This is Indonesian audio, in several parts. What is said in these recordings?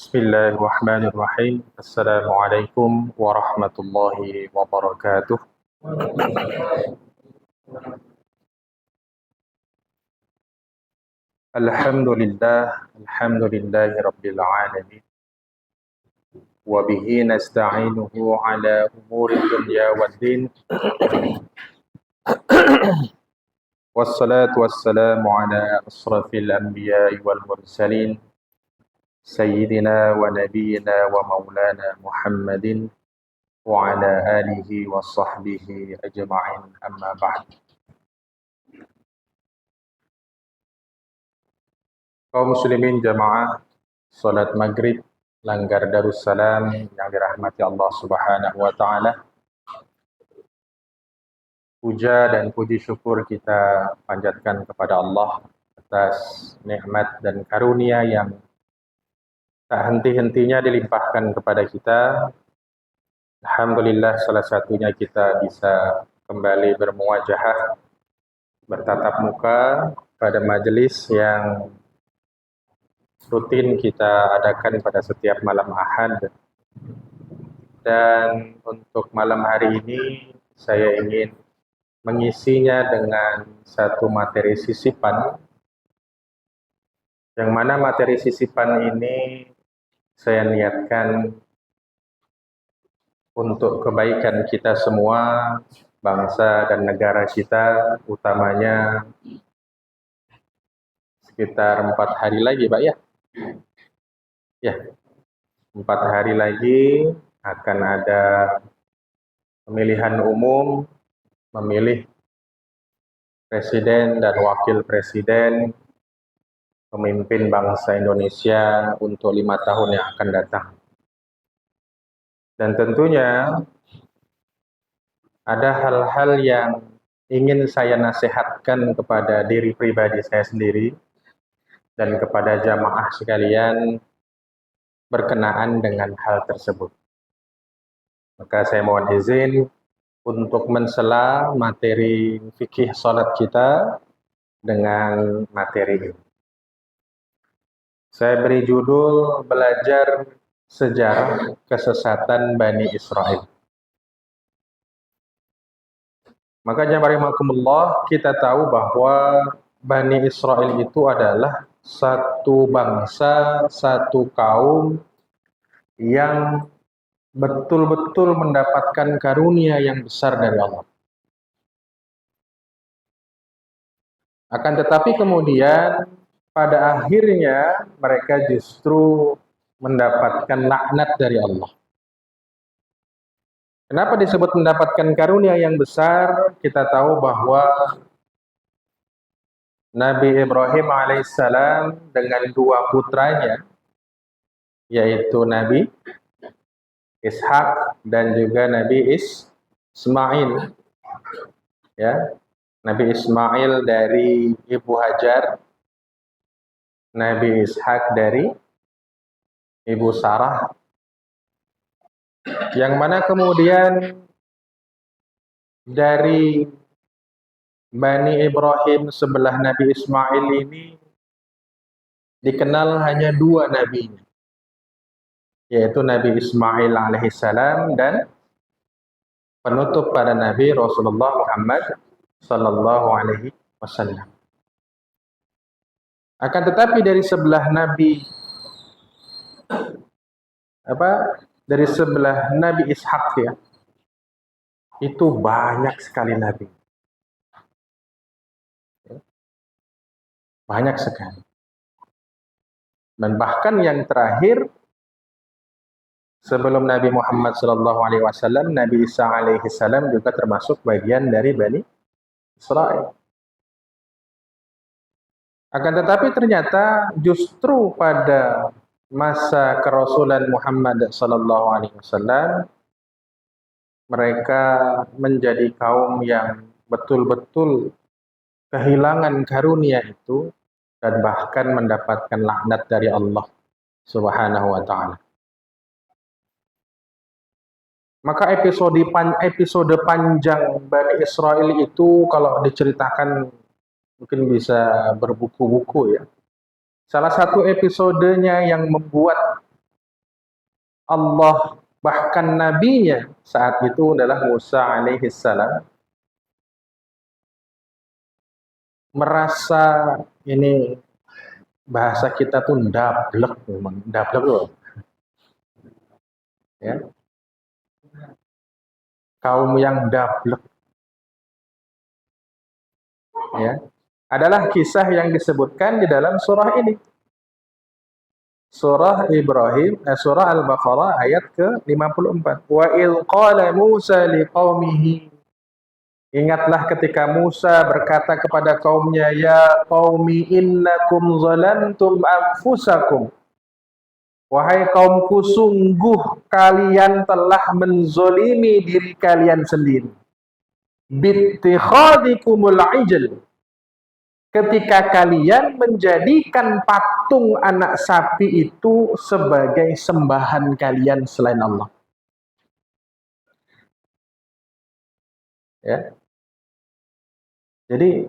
Bismillahirrahmanirrahim. Assalamualaikum warahmatullahi wabarakatuh. Alhamdulillahi rabbil alamin. Wa bihi nasta'inuhu ala umuri dunya waddin. Wassalatu wassalamu ala asrafil anbiya'i wal mursalin. Sayyidina wa nabiyyina wa maulana Muhammadin wa ala alihi wa sahbihi ajma'in, amma ba'd. Kaum muslimin jamaah salat maghrib Langgar Darussalam yang dirahmati Allah Subhanahu wa taala. Puja dan puji syukur kita panjatkan kepada Allah atas nikmat dan karunia yang tak henti-hentinya dilimpahkan kepada kita. Alhamdulillah, salah satunya kita bisa kembali bermuwajahah, bertatap muka pada majelis yang rutin kita adakan pada setiap malam Ahad. Dan untuk malam hari ini saya ingin mengisinya dengan satu materi sisipan, yang mana materi sisipan ini saya niatkan untuk kebaikan kita semua, bangsa dan negara kita, utamanya sekitar 4 hari lagi, Pak ya? Ya, 4 hari lagi akan ada pemilihan umum, memilih presiden dan wakil presiden, pemimpin bangsa Indonesia untuk 5 tahun yang akan datang. Dan tentunya ada hal-hal yang ingin saya nasihatkan kepada diri pribadi saya sendiri dan kepada jamaah sekalian berkenaan dengan hal tersebut. Maka saya mohon izin untuk mensela materi fikih salat kita dengan materi ini. Saya beri judul Belajar Sejarah Kesesatan Bani Israel. Maka jamaah rahimakumullah, kita tahu bahwa Bani Israel itu adalah satu bangsa, satu kaum yang betul-betul mendapatkan karunia yang besar dari Allah. Akan tetapi kemudian pada akhirnya mereka justru mendapatkan laknat dari Allah. Kenapa disebut mendapatkan karunia yang besar? Kita tahu bahwa Nabi Ibrahim alaihissalam dengan 2 putranya, yaitu Nabi Ishak dan juga Nabi Ismail. Ya, Nabi Ismail dari Ibu Hajar, Nabi Ishak dari Ibu Sarah, yang mana kemudian dari Bani Ibrahim sebelah Nabi Ismail ini dikenal hanya 2 nabinya, yaitu Nabi Ismail alaihissalam dan penutup pada Nabi Rasulullah Muhammad sallallahu alaihi wasallam. Akan tetapi dari sebelah Nabi dari sebelah Nabi Ishak ya, itu banyak sekali nabi. Banyak sekali. Dan bahkan yang terakhir sebelum Nabi Muhammad SAW, Nabi Isa alaihi salam juga termasuk bagian dari Bani Israel. Akan tetapi ternyata justru pada masa kerasulan Muhammad SAW, mereka menjadi kaum yang betul-betul kehilangan karunia itu dan bahkan mendapatkan laknat dari Allah Subhanahu wa taala. Maka episode panjang Bani Israel itu kalau diceritakan mungkin bisa berbuku-buku ya. Salah satu episodenya yang membuat Allah bahkan nabinya saat itu adalah Musa alaihi salam merasa ini bahasa kita tuh ndablek memang, ndablek loh. Ya. Kaum yang ndablek. Ya. Adalah kisah yang disebutkan di dalam surah ini. Surah Ibrahim, surah Al-Baqarah ayat ke-54. Wa il qala Musa liqaumihi. Ingatlah ketika Musa berkata kepada kaumnya, ya qaumi innakum zalantum anfusakum. Wahai kaumku, sungguh kalian telah menzolimi diri kalian sendiri. Bittikhadikumul ijl. Ketika kalian menjadikan patung anak sapi itu sebagai sembahan kalian selain Allah. Ya. Jadi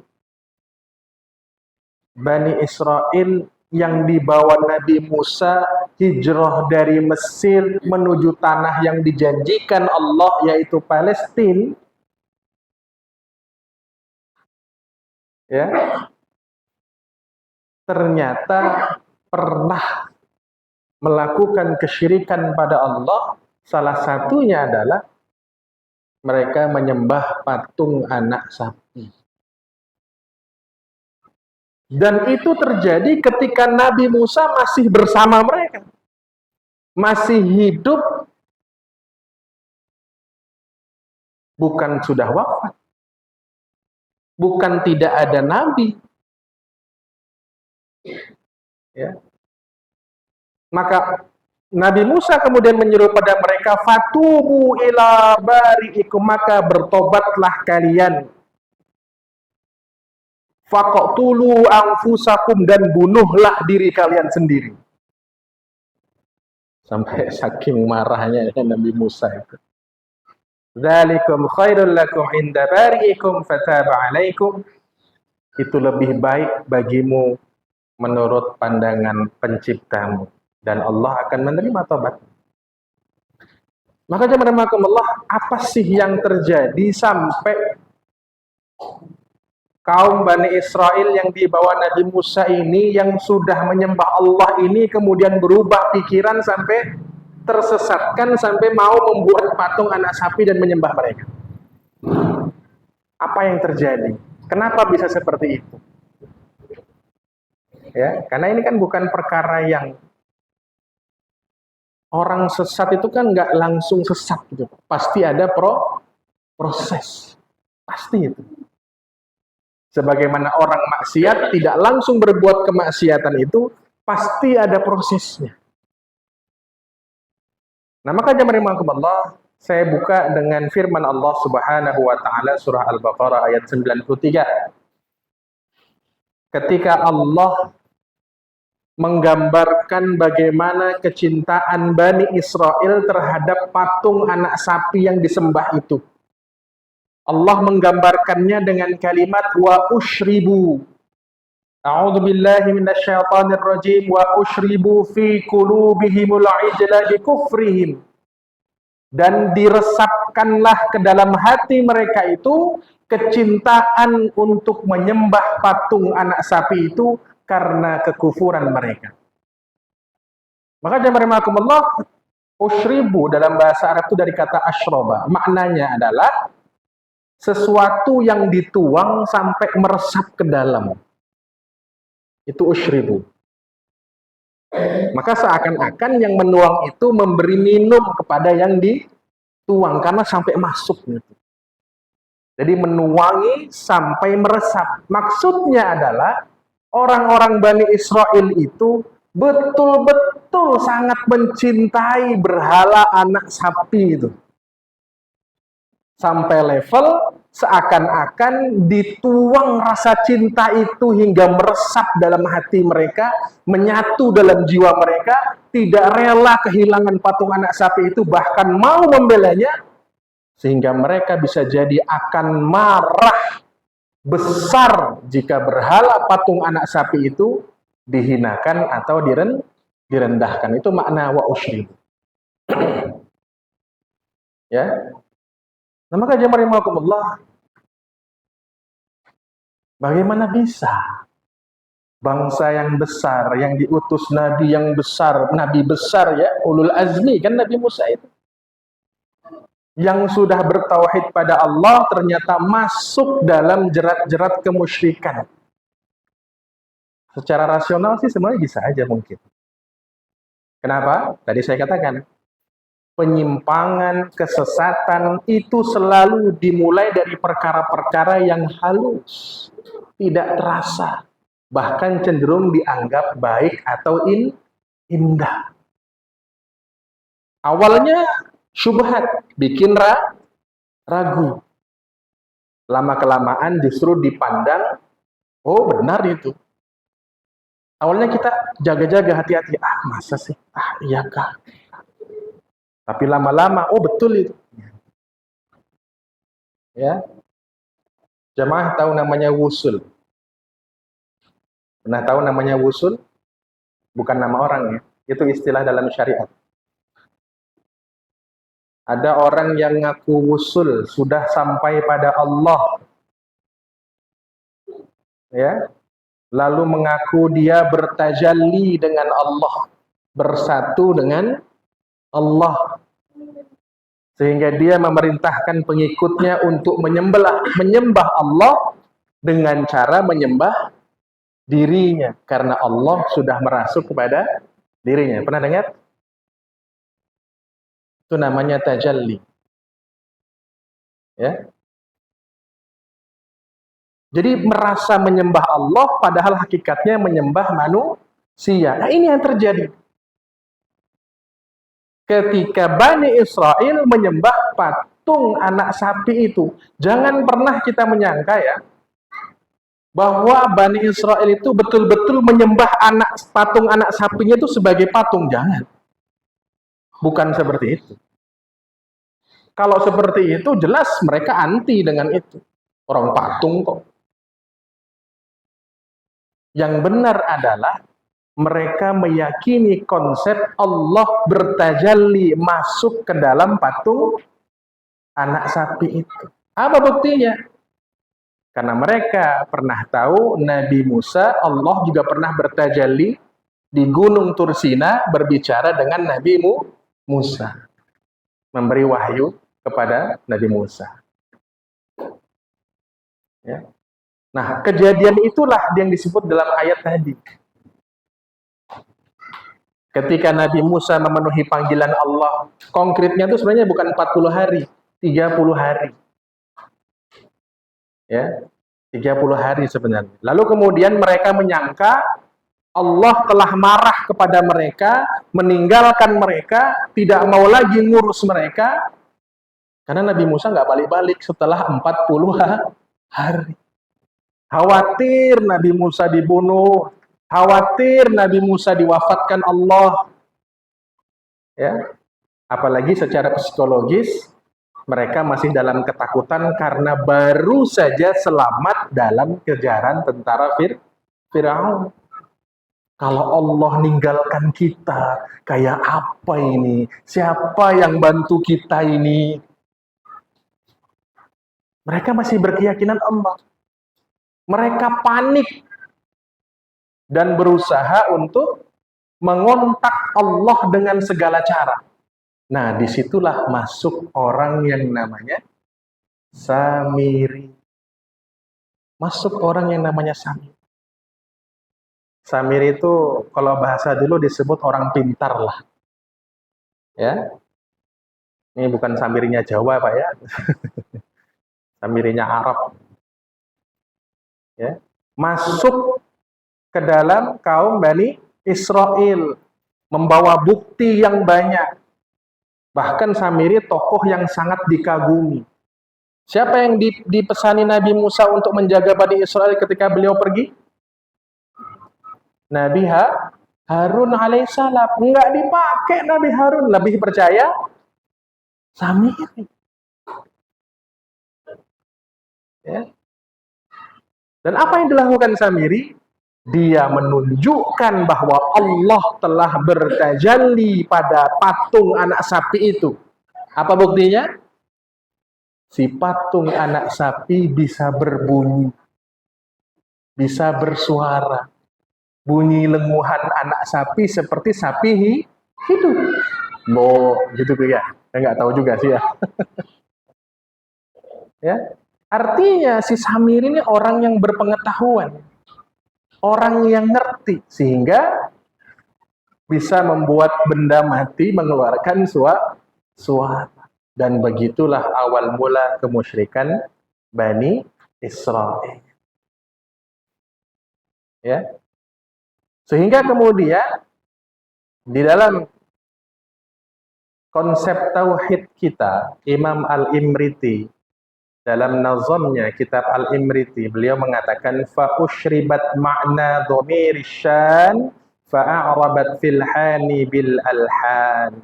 Bani Israel yang dibawa Nabi Musa hijrah dari Mesir menuju tanah yang dijanjikan Allah, yaitu Palestina. Ya. Ternyata pernah melakukan kesyirikan pada Allah. Salah satunya adalah mereka menyembah patung anak sapi. Dan itu terjadi ketika Nabi Musa masih bersama mereka. Masih hidup, bukan sudah wafat. Bukan tidak ada nabi. Ya. Maka Nabi Musa kemudian menyuruh pada mereka, fatubu ila bari'ikum, maka bertobatlah kalian. Faqtulu anfusakum, dan bunuhlah diri kalian sendiri. Sampai saking marahnya Nabi Musa itu. Dzalikum khairul lakum inda bari'ikum fataba 'alaikum. Itu lebih baik bagimu menurut pandangan penciptamu, dan Allah akan menerima tobat. Maka jemaah Allah, apa sih yang terjadi sampai kaum Bani Israel yang dibawa Nabi Musa ini, yang sudah menyembah Allah ini, kemudian berubah pikiran sampai tersesatkan, sampai mau membuat patung anak sapi dan menyembah mereka? Apa yang terjadi? Kenapa bisa seperti itu? Ya, karena ini kan bukan perkara yang orang sesat itu kan nggak langsung sesat gitu. Pasti ada proses. Pasti itu. Sebagaimana orang maksiat tidak langsung berbuat kemaksiatan itu, pasti ada prosesnya. Nah, maka jemaah Allah, saya buka dengan firman Allah Subhanahu wa taala surah Al-Baqarah ayat 93. Ketika Allah menggambarkan bagaimana kecintaan Bani Israel terhadap patung anak sapi yang disembah itu. Allah menggambarkannya dengan kalimat wa ushribu. A'udzu billahi minasyaitonir rajim, wa ushribu fi qulubihimul ijla bi kufrihim. Dan diresapkanlah ke dalam hati mereka itu kecintaan untuk menyembah patung anak sapi itu karena kekufuran mereka. Maka jemaah Allah, ushribu dalam bahasa Arab itu dari kata ashroba. Maknanya adalah sesuatu yang dituang sampai meresap ke dalam. Itu ushribu. Maka seakan-akan yang menuang itu memberi minum kepada yang dituang karena sampai masuk gitu. Jadi menuangi sampai meresap. Maksudnya adalah orang-orang Bani Israel itu betul-betul sangat mencintai berhala anak sapi itu. Sampai level seakan-akan dituang rasa cinta itu hingga meresap dalam hati mereka, menyatu dalam jiwa mereka, tidak rela kehilangan patung anak sapi itu, bahkan mau membelanya, sehingga mereka bisa jadi akan marah besar jika berhala patung anak sapi itu dihinakan atau direndahkan. Itu makna wa usyribu. Ya. Nah, maka jemaah rahimakumullah, bagaimana bisa bangsa yang besar, yang diutus nabi yang besar, nabi besar ya, ulul azmi kan Nabi Musa itu, yang sudah bertauhid pada Allah ternyata masuk dalam jerat-jerat kemusyrikan. Secara rasional sih sebenarnya bisa aja mungkin. Kenapa? Tadi saya katakan, penyimpangan, kesesatan itu selalu dimulai dari perkara-perkara yang halus, tidak terasa, bahkan cenderung dianggap baik atau indah. Awalnya syubhat, bikin ragu. Lama-kelamaan justru dipandang, oh benar itu. Awalnya kita jaga-jaga, hati-hati, masa sih, iya kah? Tapi lama-lama, oh betul itu. Ya, jemaah tahu namanya wusul. Pernah tahu namanya wusul? Bukan nama orang ya, itu istilah dalam syariat. Ada orang yang ngaku wusul, sudah sampai pada Allah. Ya, lalu mengaku dia bertajalli dengan Allah, bersatu dengan Allah, sehingga dia memerintahkan pengikutnya untuk menyembah Allah dengan cara menyembah dirinya, karena Allah sudah merasuk kepada dirinya. Pernah dengar? Itu namanya tajalli. Ya. Jadi merasa menyembah Allah padahal hakikatnya menyembah manusia. Nah, ini yang terjadi ketika Bani Israel menyembah patung anak sapi itu. Jangan pernah kita menyangka ya, bahwa Bani Israel itu betul-betul menyembah patung anak sapinya itu sebagai patung. Jangan. Bukan seperti itu. Kalau seperti itu, jelas mereka anti dengan itu. Orang patung kok. Yang benar adalah mereka meyakini konsep Allah bertajalli masuk ke dalam patung anak sapi itu. Apa buktinya? Karena mereka pernah tahu Nabi Musa, Allah juga pernah bertajalli di Gunung Tursina berbicara dengan Nabi Musa. Memberi wahyu kepada Nabi Musa. Ya. Nah, kejadian itulah yang disebut dalam ayat tadi. Ketika Nabi Musa memenuhi panggilan Allah, konkretnya itu sebenarnya bukan 40 hari, 30 hari. Ya, 30 hari sebenarnya. Lalu kemudian mereka menyangka Allah telah marah kepada mereka, meninggalkan mereka, tidak mau lagi ngurus mereka, karena Nabi Musa nggak balik-balik setelah 40 hari. Khawatir Nabi Musa dibunuh, khawatir Nabi Musa diwafatkan Allah. Ya, apalagi secara psikologis mereka masih dalam ketakutan karena baru saja selamat dalam kejaran tentara Firaun. Kalau Allah ninggalkan kita, kayak apa ini? Siapa yang bantu kita ini? Mereka masih berkeyakinan Allah. Mereka panik dan berusaha untuk mengontak Allah dengan segala cara. Nah, disitulah masuk orang yang namanya Samiri. Masuk orang yang namanya Samiri. Samiri itu kalau bahasa dulu disebut orang pintar lah. Ya, ini bukan Samirinya Jawa Pak ya, Samirinya Arab. Ya, masuk ke dalam kaum Bani Israel, membawa bukti yang banyak. Bahkan Samiri tokoh yang sangat dikagumi. Siapa yang dipesani Nabi Musa untuk menjaga Bani Israel ketika beliau pergi? Nabi Harun alaihissalam. Enggak dipakai Nabi Harun, lebih percaya Samiri. Ya. Dan apa yang dilakukan Samiri? Dia menunjukkan bahwa Allah telah bertajalli pada patung anak sapi itu. Apa buktinya? Si patung anak sapi bisa berbunyi, bisa bersuara. Bunyi lenguhan anak sapi seperti sapi hidup. Gitu ya. Saya nggak tahu juga sih ya. Ya. Artinya si Samiri ini orang yang berpengetahuan. Orang yang ngerti, sehingga bisa membuat benda mati mengeluarkan suara. Dan begitulah awal mula kemusyrikan Bani Israel. Ya. Sehingga kemudian di dalam konsep tauhid kita, Imam Al-Imriti dalam nazamnya kitab Al-Imriti, beliau mengatakan fa'ushribat ma'na dhamir syan fa'a'rabat fil hani bil alhan.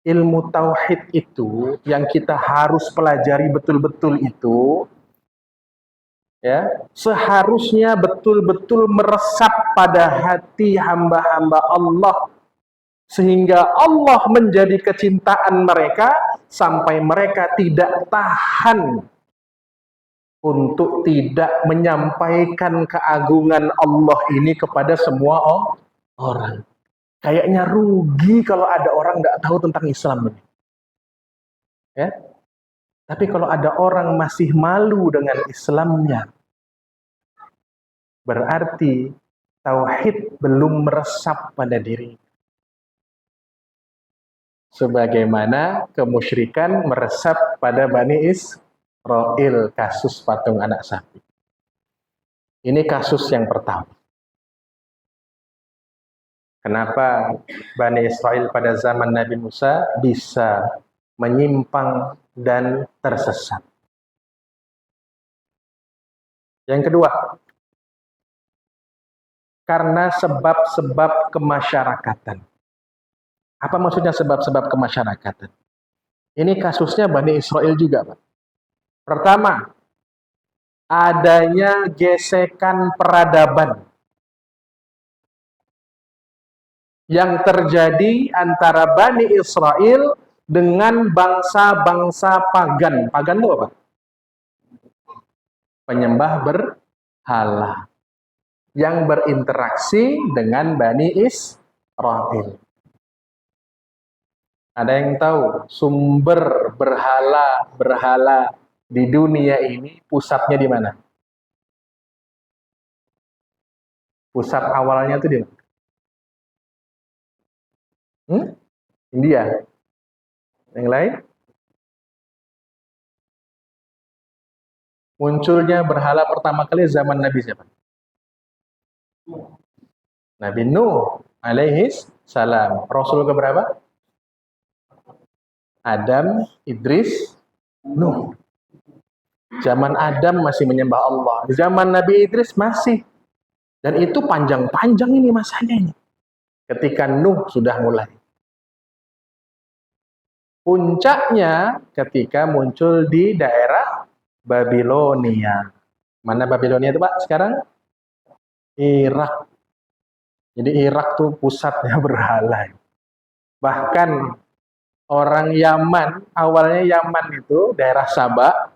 Ilmu tauhid itu yang kita harus pelajari betul-betul itu, ya, seharusnya betul-betul meresap pada hati hamba-hamba Allah, sehingga Allah menjadi kecintaan mereka sampai mereka tidak tahan untuk tidak menyampaikan keagungan Allah ini kepada semua orang. Kayaknya rugi kalau ada orang nggak tahu tentang Islam ini. Ya. Tapi kalau ada orang masih malu dengan Islamnya, berarti tauhid belum meresap pada diri. Sebagaimana kemusyrikan meresap pada Bani Israel, kasus patung anak sapi. Ini kasus yang pertama. Kenapa Bani Israel pada zaman Nabi Musa bisa menyimpang dan tersesat? Yang kedua, karena sebab-sebab kemasyarakatan. Apa maksudnya sebab-sebab kemasyarakatan? Ini kasusnya Bani Israel juga, Pak. Pertama, adanya gesekan peradaban yang terjadi antara Bani Israel dengan bangsa-bangsa pagan. Pagan itu apa? Penyembah berhala yang berinteraksi dengan Bani Israel. Ada yang tahu sumber berhala di dunia ini pusatnya di mana? Pusat awalnya itu di mana? India. Yang lain? Munculnya berhala pertama kali zaman Nabi siapa? Nabi Nuh alaihi salam. Rasul keberapa? Adam, Idris, Nuh. Zaman Adam masih menyembah Allah. Di zaman Nabi Idris masih. Dan itu panjang-panjang ini masanya ini. Ketika Nuh sudah mulai. Puncaknya ketika muncul di daerah Babilonia. Mana Babilonia itu Pak sekarang? Irak. Jadi Irak tuh pusatnya berhala. Bahkan orang Yaman, awalnya Yaman itu daerah Sabah,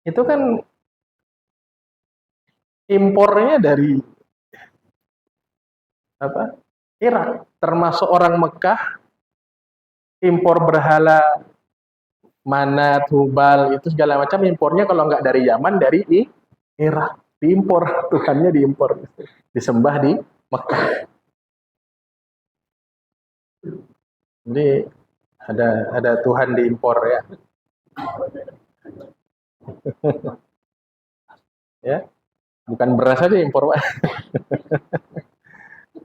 itu kan impornya dari apa? Irak. Termasuk orang Mekah, impor berhala Manat, Hubal, itu segala macam impornya kalau nggak dari Yaman, dari Irak. Diimpor, Tuhannya diimpor. Disembah di Mekah. Jadi ada Tuhan diimpor ya. Ya, bukan beras saja impor, Pak.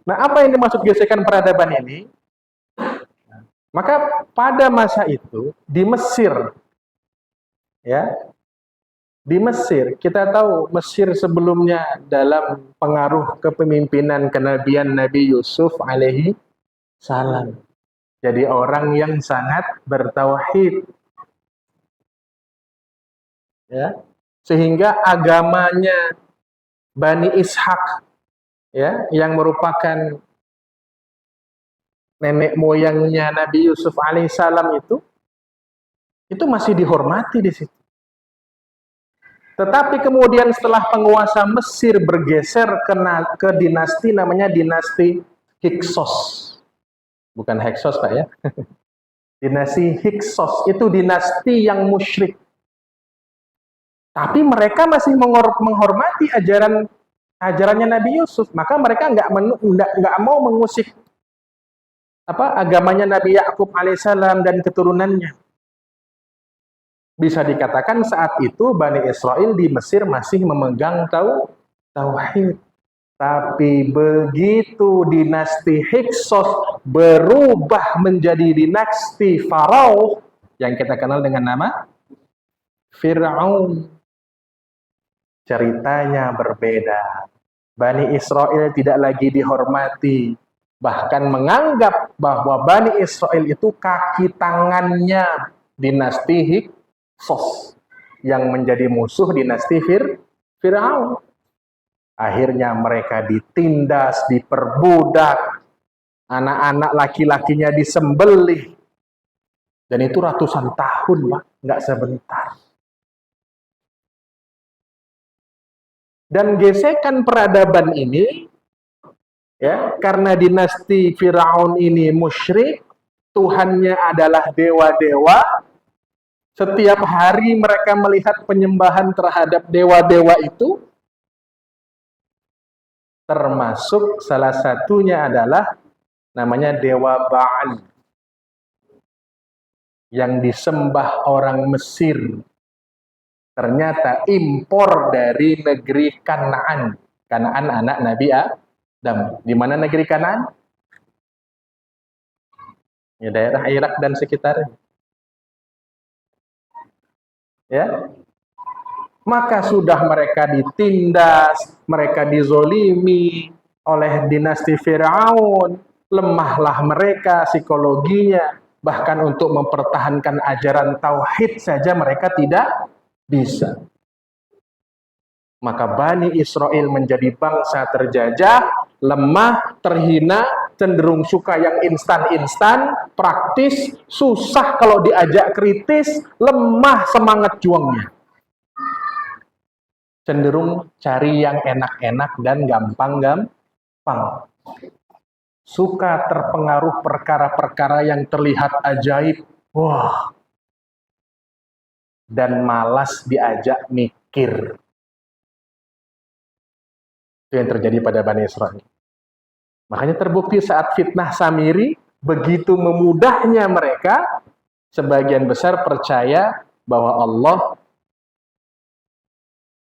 Nah, apa yang dimaksud gesekan peradaban ini? Maka pada masa itu di Mesir, ya, di Mesir kita tahu Mesir sebelumnya dalam pengaruh kepemimpinan kenabian Nabi Yusuf alaihi salam. Jadi orang yang sangat bertauhid, ya, sehingga agamanya Bani Ishak, ya, yang merupakan nenek moyangnya Nabi Yusuf alaihissalam itu masih dihormati di situ. Tetapi kemudian setelah penguasa Mesir bergeser ke dinasti namanya dinasti Hyksos. Bukan Heksos, Pak, ya. Dinasti Hyksos itu dinasti yang musyrik. Tapi mereka masih menghormati ajarannya Nabi Yusuf. Maka mereka nggak mau mengusik agamanya Nabi Yakub alaihissalam dan keturunannya. Bisa dikatakan saat itu Bani Israel di Mesir masih memegang tauhid. Tapi begitu dinasti Hyksos berubah menjadi dinasti Farao yang kita kenal dengan nama Fir'aun, ceritanya berbeda. Bani Israel tidak lagi dihormati, bahkan menganggap bahwa Bani Israel itu kaki tangannya dinasti Hyksos yang menjadi musuh dinasti Fir'aun. Akhirnya mereka ditindas, diperbudak, anak-anak laki-lakinya disembelih. Dan itu ratusan tahun, Pak, nggak sebentar. Dan gesekan peradaban ini, ya, karena dinasti Firaun ini musyrik, Tuhannya adalah dewa-dewa. Setiap hari mereka melihat penyembahan terhadap dewa-dewa itu, termasuk salah satunya adalah namanya Dewa Baal yang disembah orang Mesir. Ternyata impor dari negeri Kanaan. Kanaan anak Nabi Adam. Di mana negeri Kanaan? Ya, daerah Irak dan sekitarnya. Ya. Maka sudah mereka ditindas, mereka dizolimi oleh dinasti Firaun, lemahlah mereka psikologinya, bahkan untuk mempertahankan ajaran tauhid saja mereka tidak bisa. Maka Bani Israel menjadi bangsa terjajah, lemah, terhina, cenderung suka yang instan-instan, praktis, susah kalau diajak kritis, lemah semangat juangnya. Cenderung cari yang enak-enak dan gampang-gampang. Suka terpengaruh perkara-perkara yang terlihat ajaib. Wah. Dan malas diajak mikir. Itu yang terjadi pada Bani Israel. Makanya terbukti saat fitnah Samiri, begitu memudahnya mereka, sebagian besar percaya bahwa Allah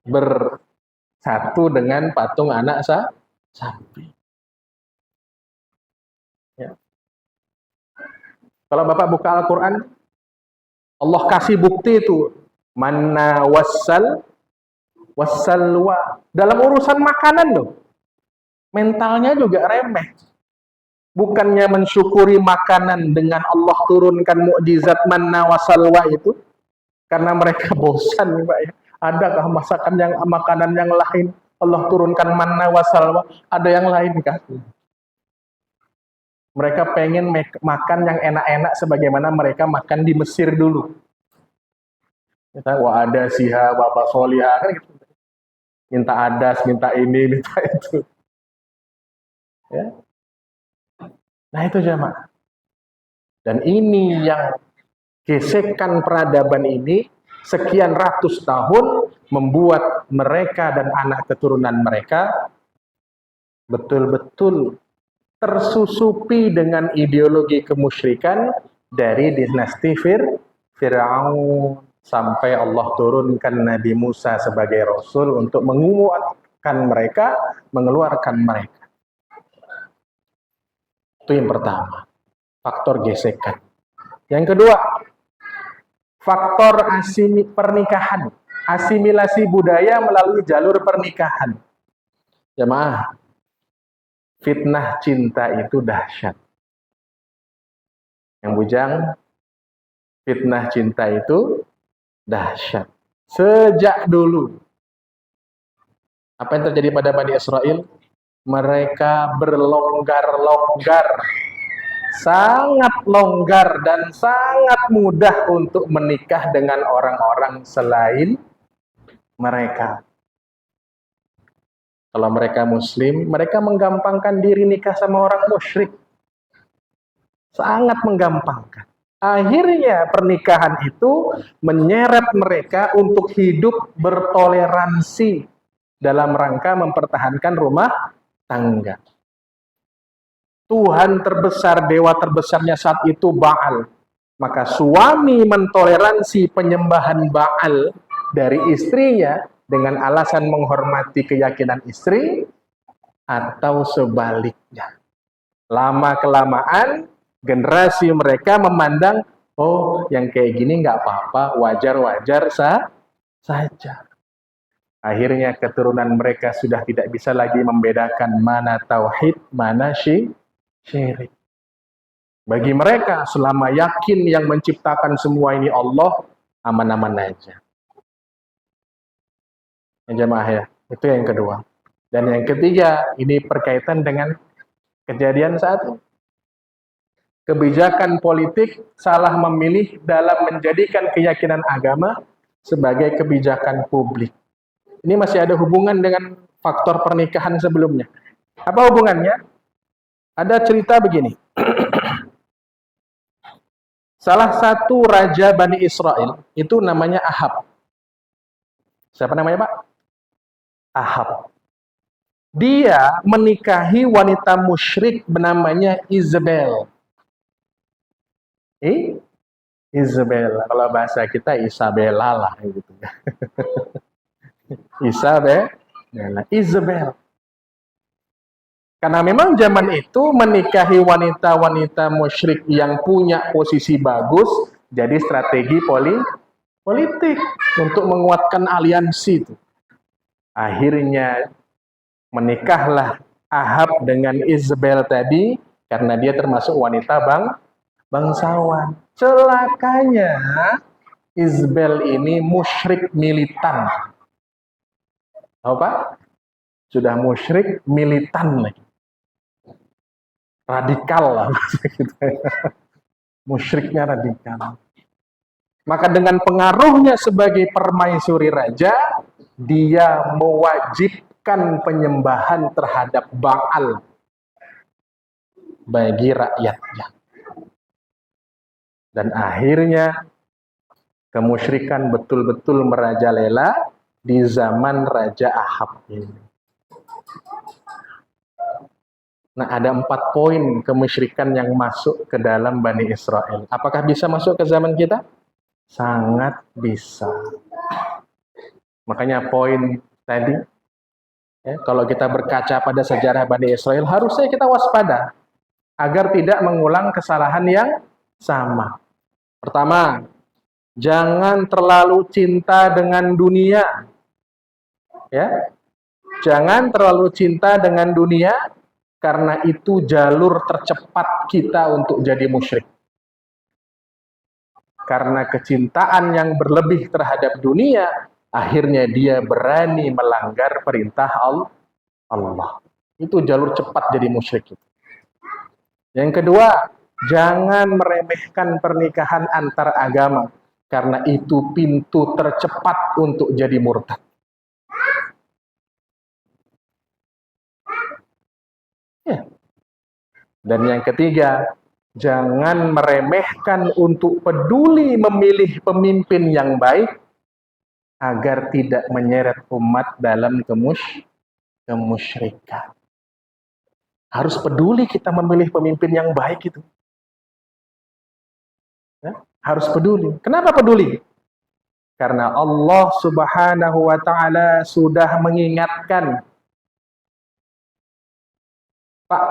bersatu dengan patung anak sapi. Ya. Kalau Bapak buka Al-Quran, Allah kasih bukti itu. Manna wassalwa. Dalam urusan makanan loh. Mentalnya juga remeh. Bukannya mensyukuri makanan dengan Allah turunkan mukjizat manna wassalwa itu. Karena mereka bosan, Pak, ya. Adakah makanan yang lain? Allah turunkan manna wassalwa, ada yang lain kah? Mereka pengen makan yang enak-enak sebagaimana mereka makan di Mesir dulu. Wah, ada siha, bapak soliha, kan gitu. Minta adas, minta ini, minta itu. Ya. Nah itu jamaah. Dan ini yang gesekan peradaban ini sekian ratus tahun membuat mereka dan anak keturunan mereka betul-betul tersusupi dengan ideologi kemusyrikan dari dinasti Fir'aun sampai Allah turunkan Nabi Musa sebagai Rasul untuk menguatkan mereka, mengeluarkan mereka. Itu yang pertama, faktor gesekan. Yang kedua, faktor pernikahan, asimilasi budaya melalui jalur pernikahan. Jemaah, fitnah cinta itu dahsyat. Yang bujang, fitnah cinta itu dahsyat. Sejak dulu, apa yang terjadi pada Bani Israel? Mereka berlonggar-longgar, sangat longgar dan sangat mudah untuk menikah dengan orang-orang selain mereka. Kalau mereka muslim, mereka menggampangkan diri nikah sama orang musyrik. Sangat menggampangkan. Akhirnya pernikahan itu menyeret mereka untuk hidup bertoleransi dalam rangka mempertahankan rumah tangga. Tuhan terbesar, dewa terbesarnya saat itu Baal. Maka suami mentoleransi penyembahan Baal dari istrinya dengan alasan menghormati keyakinan istri, atau sebaliknya. Lama-kelamaan generasi mereka memandang, oh yang kayak gini nggak apa-apa, wajar-wajar saja. Akhirnya keturunan mereka sudah tidak bisa lagi membedakan mana tauhid, mana syirik. Bagi mereka, selama yakin yang menciptakan semua ini Allah, aman-aman aja. Ya jemaah ya, itu yang kedua. Dan yang ketiga, ini berkaitan dengan kejadian saat ini. Kebijakan politik salah memilih dalam menjadikan keyakinan agama sebagai kebijakan publik. Ini masih ada hubungan dengan faktor pernikahan sebelumnya. Apa hubungannya? Ada cerita begini. Salah satu raja Bani Israel, itu namanya Ahab. Siapa namanya Pak? Ahab. Dia menikahi wanita musyrik bernamanya Isabel. Isabel. Kalau bahasa kita Isabella lah gitu. Isabel. Karena memang zaman itu menikahi wanita-wanita musyrik yang punya posisi bagus, jadi strategi politik untuk menguatkan aliansi itu. Akhirnya menikahlah Ahab dengan Isabel tadi, karena dia termasuk wanita bangsawan. Celakanya Isabel ini musyrik militan. Apa? Sudah musyrik militan lagi. Radikal lah. Musyriknya radikal. Maka dengan pengaruhnya sebagai permaisuri raja, dia mewajibkan penyembahan terhadap Baal bagi rakyatnya. Dan akhirnya kemusyrikan betul-betul merajalela di zaman Raja Ahab ini. Nah, ada 4 poin kemusyrikan yang masuk ke dalam Bani Israel. Apakah bisa masuk ke zaman kita? Sangat bisa. Makanya poin tadi, ya, kalau kita berkaca pada sejarah Bani Israel, harusnya kita waspada agar tidak mengulang kesalahan yang sama. Pertama, jangan terlalu cinta dengan dunia. Ya, jangan terlalu cinta dengan dunia, karena itu jalur tercepat kita untuk jadi musyrik. Karena kecintaan yang berlebih terhadap dunia, akhirnya dia berani melanggar perintah Allah. Itu jalur cepat jadi musyrik. Yang kedua, jangan meremehkan pernikahan antar agama, karena itu pintu tercepat untuk jadi murtad. Ya. Dan yang ketiga, jangan meremehkan untuk peduli memilih pemimpin yang baik agar tidak menyeret umat dalam kemusyrikan. Harus peduli kita memilih pemimpin yang baik itu. Ya, harus peduli. Kenapa peduli? Karena Allah Subhanahu wa Ta'ala sudah mengingatkan, Pak,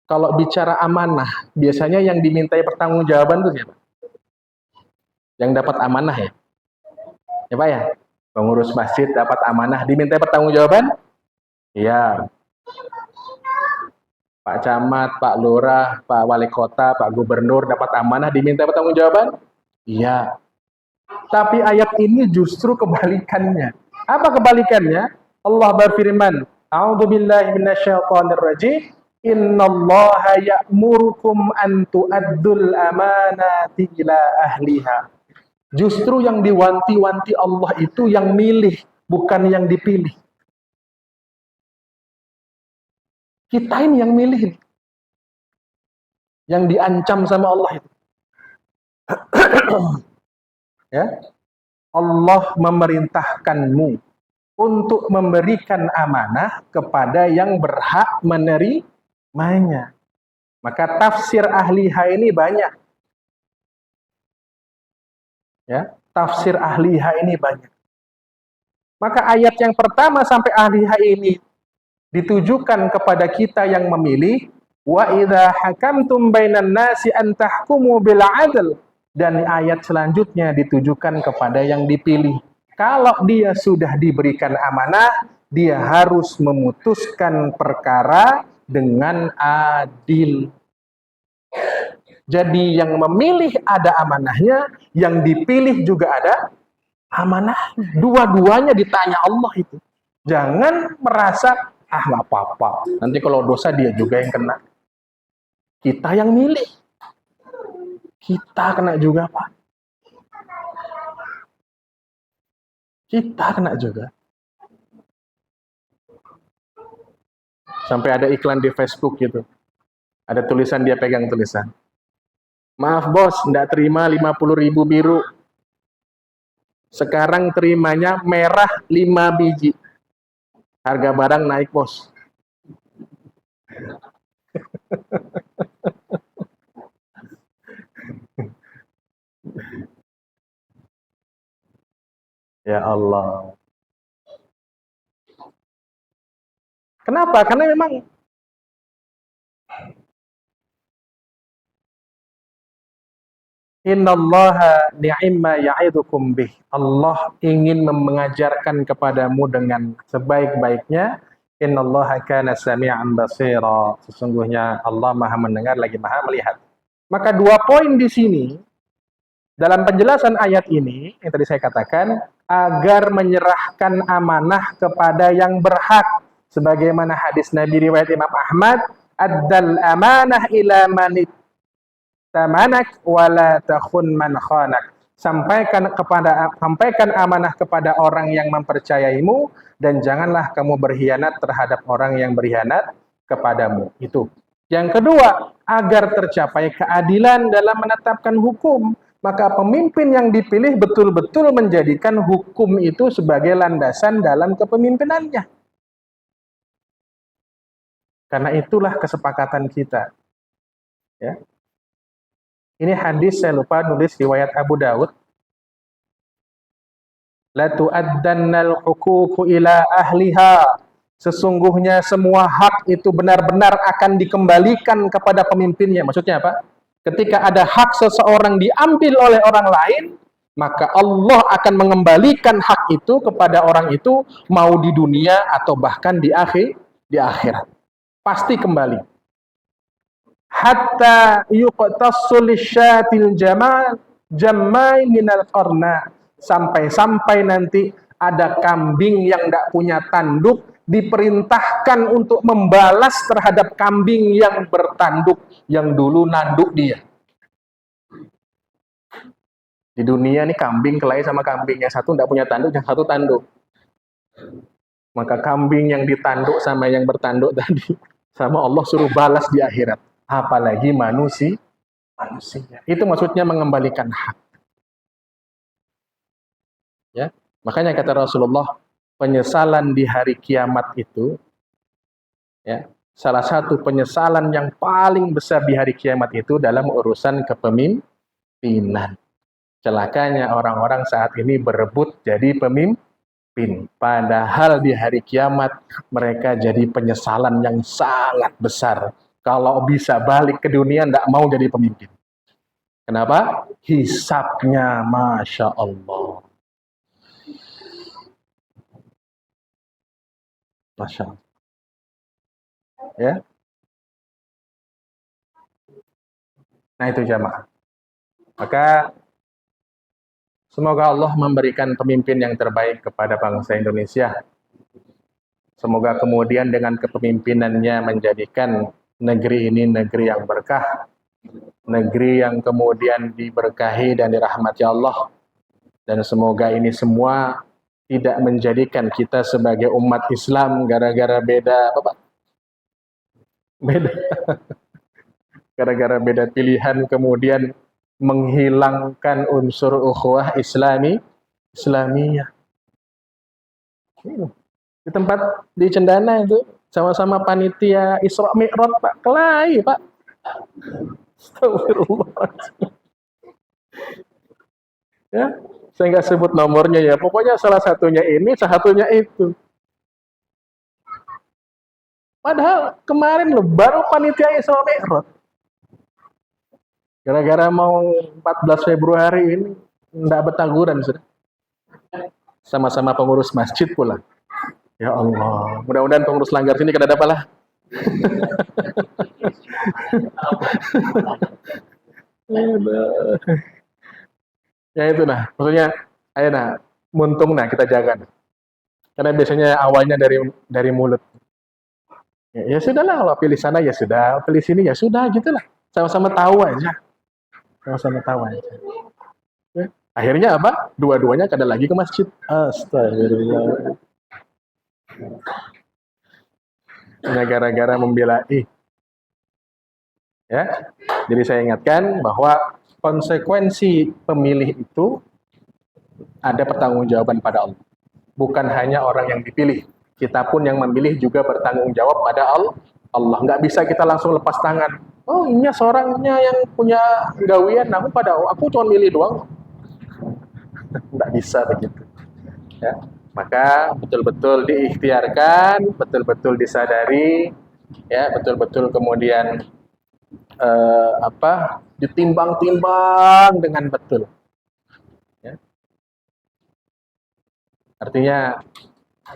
kalau bicara amanah, biasanya yang dimintai pertanggungjawaban itu siapa? Yang dapat amanah ya? Ya Pak ya? Pengurus masjid dapat amanah, dimintai pertanggungjawaban? Iya. Pak Camat, Pak Lurah, Pak Wali Kota, Pak Gubernur dapat amanah, dimintai pertanggungjawaban? Iya. Tapi ayat ini justru kebalikannya. Apa kebalikannya? Allah berfirman, A'udzubillahi minasyaitonirrajim. Innallaha ya'murukum an tu'addul amanati ila ahliha. Justru yang diwanti-wanti Allah itu yang milih, bukan yang dipilih. Kita ini yang milih, yang diancam sama Allah itu. Ya, Allah memerintahkanmu untuk memberikan amanah kepada yang berhak menerimanya. Maka tafsir ahliha ini banyak. Ya, tafsir ahliha ini banyak. Maka ayat yang pertama sampai ahliha ini ditujukan kepada kita yang memilih, wa idza hakamtum bainan nasi an tahkumu bil adl, dan ayat selanjutnya ditujukan kepada yang dipilih. Kalau dia sudah diberikan amanah, dia harus memutuskan perkara dengan adil. Jadi yang memilih ada amanahnya, yang dipilih juga ada amanahnya. Dua-duanya ditanya Allah itu. Jangan merasa, nggak apa-apa, nanti kalau dosa dia juga yang kena. Kita yang milih. Kita kena juga, Pak. Kita kena juga. Sampai ada iklan di Facebook gitu. Ada tulisan, dia pegang tulisan. Maaf bos, enggak terima 50.000 biru. Sekarang terimanya merah 5 biji. Harga barang naik bos. Ya Allah. Kenapa? Karena memang Innallaha ni'imma ya'idukum bih. Allah ingin mengajarkan kepadamu dengan sebaik-baiknya. Innallaha kana sami'an basira. Sesungguhnya Allah Maha mendengar lagi Maha melihat. Maka dua poin di sini dalam penjelasan ayat ini yang tadi saya katakan, agar menyerahkan amanah kepada yang berhak, sebagaimana hadis Nabi riwayat Imam Ahmad, addal amanah ila manit tamanak wala takhun man khanak. Sampaikan amanah kepada orang yang mempercayaimu, dan janganlah kamu berkhianat terhadap orang yang berkhianat kepadamu. Itu. Yang kedua, agar tercapai keadilan dalam menetapkan hukum, maka pemimpin yang dipilih betul-betul menjadikan hukum itu sebagai landasan dalam kepemimpinannya. Karena itulah kesepakatan kita. Ya. Ini hadis, saya lupa nulis riwayat Abu Dawud. La tu'addannal huququ ila ahliha. Sesungguhnya semua hak itu benar-benar akan dikembalikan kepada pemimpinnya. Maksudnya apa? Ketika ada hak seseorang diambil oleh orang lain, maka Allah akan mengembalikan hak itu kepada orang itu, mau di dunia atau bahkan di akhirat. Pasti kembali. Hatta yuqtassul syatil jamai minal qarna, sampai nanti ada kambing yang tidak punya tanduk diperintahkan untuk membalas terhadap kambing yang bertanduk yang dulu nanduk dia. Di dunia ini kambing kelahi sama kambing, yang satu tidak punya tanduk, yang satu tanduk. Maka kambing yang ditanduk sama yang bertanduk tadi, sama Allah suruh balas di akhirat. Apalagi manusia. Itu maksudnya mengembalikan hak. Ya, makanya kata Rasulullah, penyesalan di hari kiamat itu, ya, salah satu penyesalan yang paling besar di hari kiamat itu dalam urusan kepemimpinan. Celakanya orang-orang saat ini berebut jadi pemimpin. Padahal di hari kiamat mereka jadi penyesalan yang sangat besar. Kalau bisa balik ke dunia, tidak mau jadi pemimpin. Kenapa? Hisabnya, Masya Allah. Masya Allah. Ya. Nah itu jamaah. Maka semoga Allah memberikan pemimpin yang terbaik kepada bangsa Indonesia. Semoga kemudian dengan kepemimpinannya menjadikan negeri ini negeri yang berkah, negeri yang kemudian diberkahi dan dirahmati Allah. Dan semoga ini semua tidak menjadikan kita sebagai umat Islam gara-gara beda apa Pak? Beda gara-gara beda pilihan kemudian menghilangkan unsur ukhuwah Islamiyah. Di tempat di Cendana itu sama-sama panitia Isra Mi'raj Pak, kelahi Pak. Astagfirullah. Ya, saya nggak sebut nomornya ya, pokoknya salah satunya ini, salah satunya itu. Padahal kemarin loh, baru panitia Isra Mi'raj. Gara-gara mau 14 Februari ini, nggak bertaguran sudah. Sama-sama pengurus masjid pula. Ya Allah, mudah-mudahan pengurus langgar sini kada dapat lah. Ya itu nah, maksudnya, ayo nah, muntung nah kita jaga. Nah. Karena biasanya awalnya dari mulut. Ya sudahlah, kalau pilih sana ya sudah, pilih sini ya sudah, gitulah. Sama-sama tahu aja. Sama-sama tahu aja. Ya. Akhirnya apa? Dua-duanya kada lagi ke masjid. Astagfirullah. Hanya gara-gara membela ya. Jadi saya ingatkan bahwa konsekuensi pemilih itu ada pertanggungjawaban pada Allah. Bukan hanya orang yang dipilih, kita pun yang memilih juga bertanggung jawab pada Allah. Nggak bisa kita langsung lepas tangan. Oh, ini seorangnya yang punya gawian, aku cuma milih doang. Nggak bisa begitu. Ya. Maka betul-betul diikhtiarkan, betul-betul disadari, ya, betul-betul kemudian ditimbang-timbang dengan betul. Ya. Artinya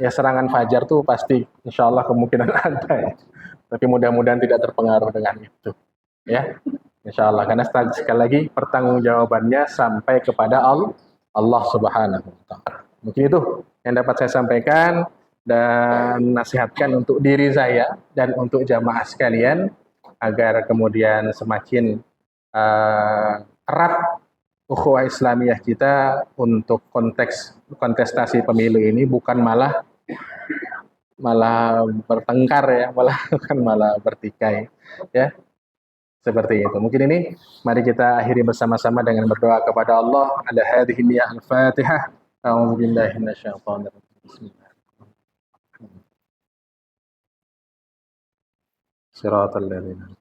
ya serangan fajar tuh pasti insya Allah kemungkinan ada ya. Tapi mudah-mudahan tidak terpengaruh dengan itu. Ya, insya Allah. Karena sekali lagi pertanggungjawabannya sampai kepada Allah Subhanahu wa Ta'ala. Mungkin itu yang dapat saya sampaikan dan nasihatkan untuk diri saya dan untuk jamaah sekalian agar kemudian semakin erat ukhuwah Islamiyah kita untuk kontestasi pemilu ini, bukan malah bertengkar ya, malah bertikai ya. Seperti itu. Mungkin ini mari kita akhiri bersama-sama dengan berdoa kepada Allah. Ala hadhihi niyah al-Fatihah. A'udzu billahi minasyaitonir rajim. Bismillahirrahmanirrahim. Shiratal ladzina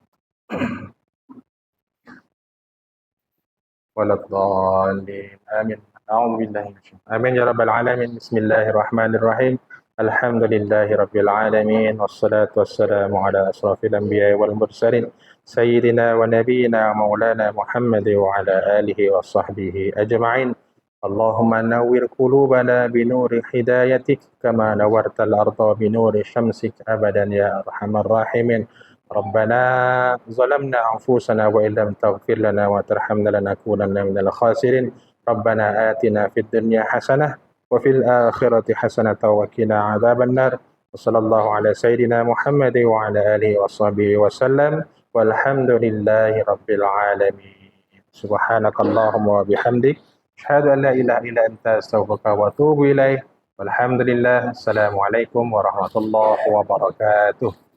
waladhdallin. Amin. A'udzu billahi minasyaitonir. Amin ya rabbal alamin. Bismillahirrahmanirrahim. Alhamdulillahi rabbil alamin wassalatu wassalamu ala asrafil anbiya'i wal mursalin sayyidina wa nabiyyina maulana Muhammad wa ala alihi wa sahbihi ajma'in. Allahumma nawwir qulubana bi nuri hidayatik kama nawwartal arda bi nuri syamsik abadan ya arhamar rahimin. Rabbana zalamna anfusana wa illam taghfir lana wa tarhamna lanakunanna minal khasirin. Rabbana atina fid dunya hasanah وفي الآخرة حسنة وقنا عذاب النار وصلى الله على سيدنا محمد وعلى آله وصحبه وسلم والحمد لله رب العالمين سبحانك اللهم وبحمدك أشهد أن لا إله إلا أنت أستغفرك وأتوب إليك والحمد لله السلام عليكم ورحمة الله وبركاته.